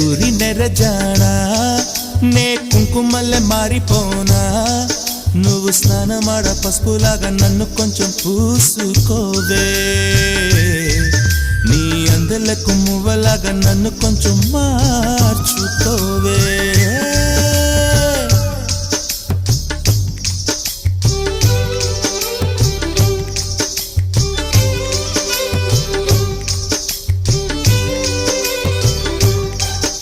ఊరి నెరజానా నే కుంకుమల్లె మారిపోనా నువ్వు స్నానమాడ పసుపులాగా నన్ను కొంచెం పూసుకోవే నీ అందలకు మువ్వలాగా నన్ను కొంచెం